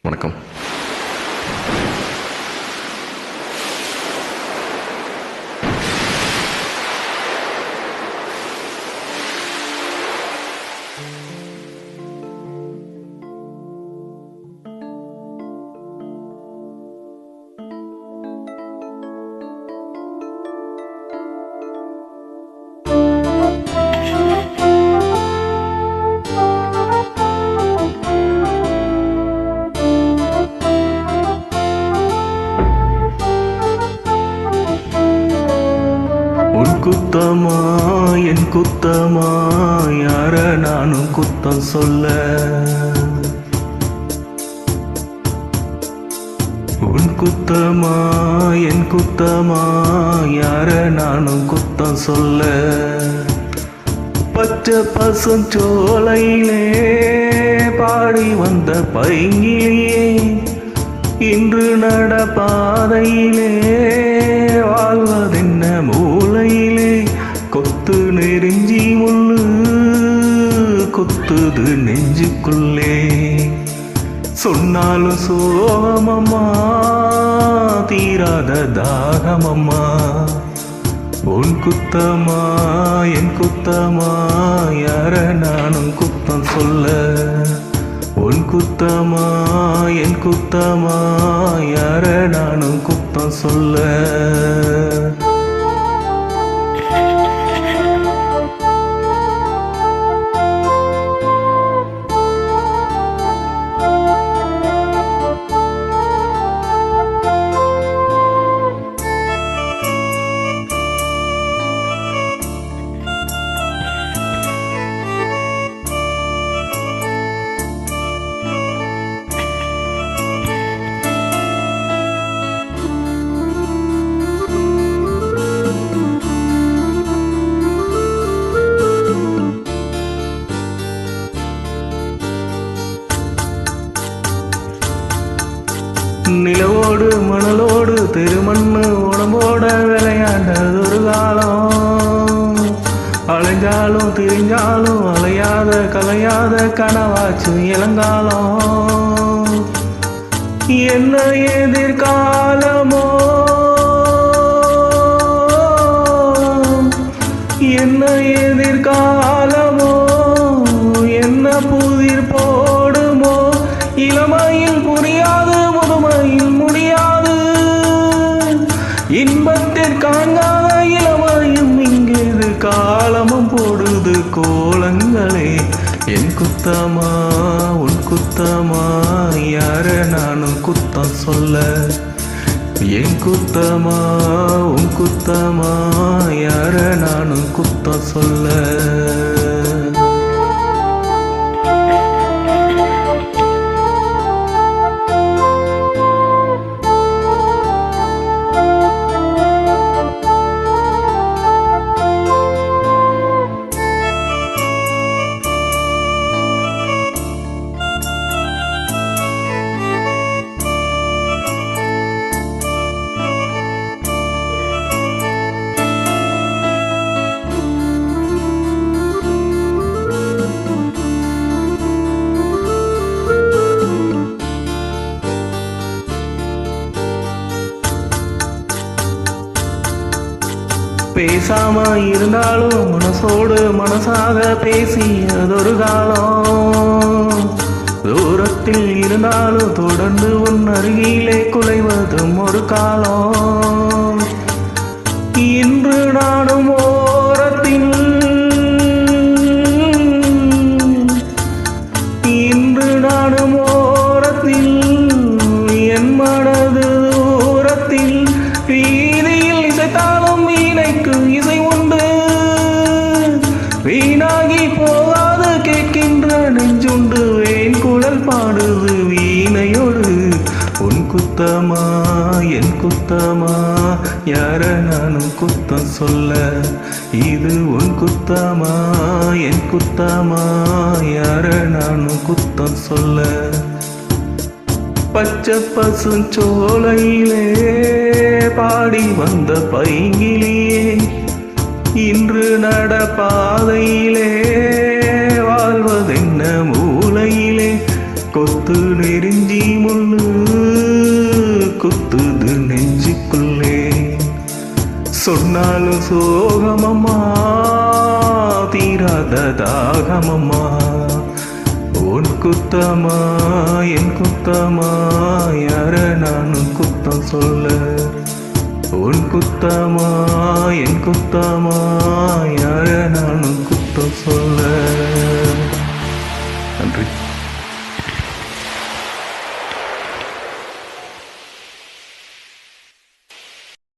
வணக்கம். உன் குத்தமா என் குத்தமா யார நானும் குத்தம் சொல்ல. உன் குத்தமா என் குத்தமா யார நானும் குத்தம் சொல்ல. பச்சை பசுஞ்சோலையிலே பாடி வந்த பைங்கிலியே இன்று நடப்பாதையிலே வாழ்வதென்ன மூலையிலே கொத்து நெருஞ்சி முள்ளு கொத்துது நெஞ்சுக்குள்ளே. சொன்னாலும் சோகமம்மா தீராத தாகமம்மா. உன் குத்தமா என் குத்தமா யார நானும் குத்தம் சொல்ல. உன் குத்தமா என் குத்தமா யார நானும் குத்தம் சொல்ல. நிலவோடு மணலோடு திருமண்ணு உடம்போட விளையாண்டதொரு காலம். அலைஞ்சாலும் திரிஞ்சாலும் அலையாத கலையாத கனவாச்சு இளங்காலம். என்ன எதிர்காலமோ என்ன எதிர்காலமோ என்ன புதிர் போடுமோ. இளமையில் புரியாது முதுமையில் முடியாது இன்பத்தில் காணாத இளமையும் இங்கேது காலமும் போடுது கோலங்களே. என் குத்தமா உன் குத்தமா யார நானும் குத்தம் சொல்ல. என் குத்தமா உன் குத்தமா யார நானும் குத்தம் சொல்ல. பேசாம இருந்தாலும் மனசோடு மனசாக பேசியதொரு காலம். தூரத்தில் இருந்தாலும் தொடர்ந்து உன் அருகிலே குலைவதும் ஒரு காலம். இன்று நானும் ஓரத்தில் இன்று நானும் ஓரத்தில் என் மனது தூரத்தில் வீதியில் இசைத்தாலும் வீணைக்கு இசை உண்டு. வீணாகி போகாது கேட்கின்ற நெஞ்சுண்டு வேன் குழல் பாடுது வீணையோடு. உன் குத்தமா என் குத்தமா யார நானும் குத்தம் சொல்ல. இது உன் குத்தமா என் குத்தமா யார நானும் குத்தம் சொல்ல. பச்சை பசுஞ்சோலையிலே பாடி வந்த பைங்கிலியே இன்று நடப்பாதையிலே வாழ்வதென்ன மூலையிலே கொத்து நெருஞ்சி முள்ளு குத்துது நெஞ்சுக்குள்ளே. சொன்னாலும் சோகமம்மா தீராத தாகமம்மா. உன் குத்தமா என் குத்தமா யார நானும் குத்தம் சொல்ல. உன் குத்தமா என் குத்தமா யார நானும் குத்தம் சொல்ல.